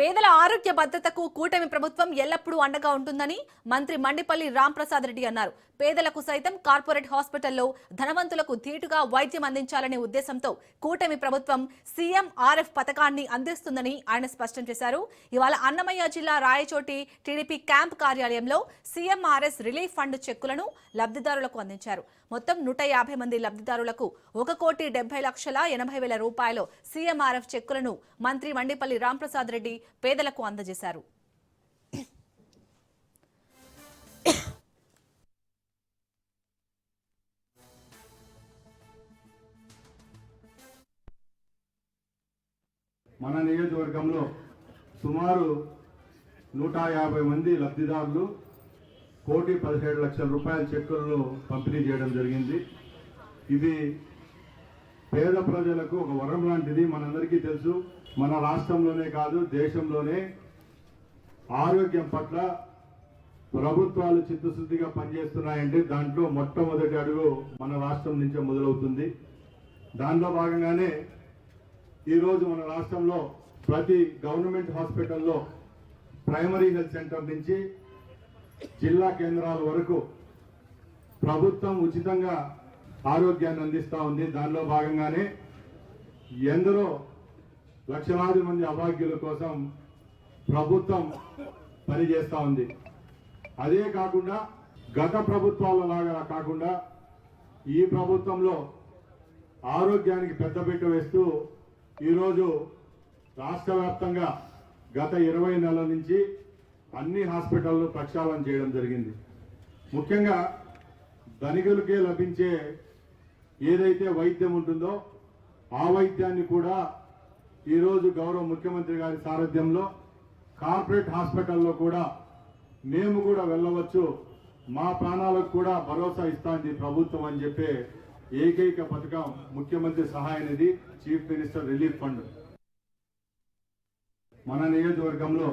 పేదల ఆరోగ్య భద్రతకు కూటమి ప్రభుత్వం ఎల్లప్పుడూ అండగా ఉంటుందని మంత్రి మండిపల్లి రాంప్రసాద్ రెడ్డి అన్నారు. పేదలకు సైతం కార్పొరేట్ హాస్పిటల్లో ధనవంతులకు ధీటుగా వైద్యం అందించాలనే ఉద్దేశంతో కూటమి ప్రభుత్వం సీఎంఆర్ఎఫ్ పథకాన్ని అందిస్తుందని ఆయన స్పష్టం చేశారు. ఇవాళ అన్నమయ్య జిల్లా రాయచోటి టీడీపీ క్యాంప్ కార్యాలయంలో సీఎంఆర్ఎస్ రిలీఫ్ ఫండ్ చెక్కులను లబ్ధిదారులకు అందించారు. మొత్తం 150 మంది లబ్ధిదారులకు 1,70,80,000 రూపాయల సీఎంఆర్ఎఫ్ చెక్కులను మంత్రి మండిపల్లి రాంప్రసాద్ రెడ్డి పేదలకు అందజేశారు. మన నియోజకవర్గంలో సుమారు 150 మంది లబ్ధిదారులు 1,17,00,000 రూపాయల చెక్కులను పంపిణీ చేయడం జరిగింది. ఇది పేద ప్రజలకు ఒక వరం లాంటిది. మనందరికీ తెలుసు, మన రాష్ట్రంలోనే కాదు దేశంలోనే ఆరోగ్యం పట్ల ప్రభుత్వాలు చిత్తశుద్ధిగా పనిచేస్తున్నాయంటే దాంట్లో మొట్టమొదటి అడుగు మన రాష్ట్రం నుంచే మొదలవుతుంది. దానిలో భాగంగానే ఈరోజు మన రాష్ట్రంలో ప్రతి గవర్నమెంట్ హాస్పిటల్లో ప్రైమరీ హెల్త్ సెంటర్ నుంచి జిల్లా కేంద్రాల వరకు ప్రభుత్వం ఉచితంగా ఆరోగ్యాన్ని అందిస్తూ ఉంది. దానిలో భాగంగానే ఎందరో లక్షలాది మంది అభాగ్యుల కోసం ప్రభుత్వం పనిచేస్తూ ఉంది. అదే కాకుండా గత ప్రభుత్వాల లాగా కాకుండా ఈ ప్రభుత్వంలో ఆరోగ్యానికి పెద్దపీట వేస్తూ ఈరోజు రాష్ట్ర వ్యాప్తంగా గత 20 నెలల నుంచి అన్ని హాస్పిటల్లో ప్రక్షాళన చేయడం జరిగింది. ముఖ్యంగా ధనికులకే లభించే ఏదైతే వైద్యం ఉంటుందో ఆ వైద్యాన్ని కూడా ఈరోజు గౌరవ ముఖ్యమంత్రి గారి సారథ్యంలో కార్పొరేట్ హాస్పిటల్లో కూడా మేము కూడా వెళ్ళవచ్చు, మా ప్రాణాలకు కూడా భరోసా ఇస్తాంది ప్రభుత్వం అని చెప్పే ఏకైక పథకం ముఖ్యమంత్రి సహాయ నిధి, చీఫ్ మినిస్టర్ రిలీఫ్ ఫండ్. మన నియోజకవర్గంలో